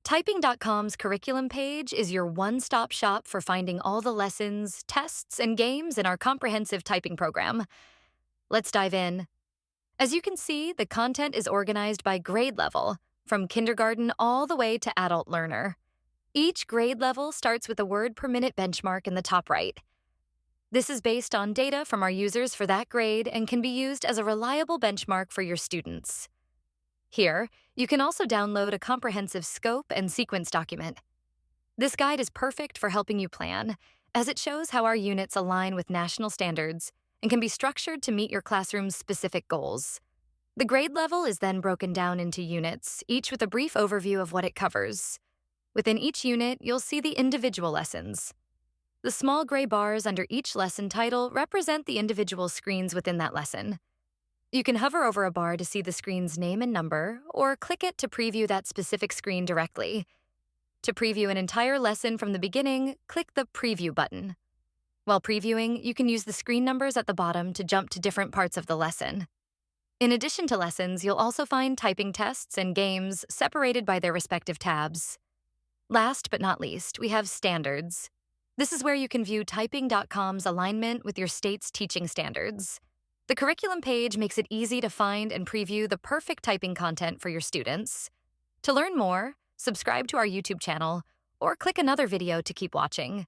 Typing.com's curriculum page is your one-stop shop for finding all the lessons, tests, and games in our comprehensive typing program. Let's dive in. As you can see, the content is organized by grade level, from kindergarten all the way to adult learner. Each grade level starts with a word per minute benchmark in the top right. This is based on data from our users for that grade and can be used as a reliable benchmark for your students. Here, you can also download a comprehensive scope and sequence document. This guide is perfect for helping you plan, as it shows how our units align with national standards and can be structured to meet your classroom's specific goals. The grade level is then broken down into units, each with a brief overview of what it covers. Within each unit, you'll see the individual lessons. The small gray bars under each lesson title represent the individual screens within that lesson. You can hover over a bar to see the screen's name and number, or click it to preview that specific screen directly. To preview an entire lesson from the beginning, click the Preview button. While previewing, you can use the screen numbers at the bottom to jump to different parts of the lesson. In addition to lessons, you'll also find typing tests and games separated by their respective tabs. Last but not least, we have Standards. This is where you can view Typing.com's alignment with your state's teaching standards. The curriculum page makes it easy to find and preview the perfect typing content for your students. To learn more, subscribe to our YouTube channel or click another video to keep watching.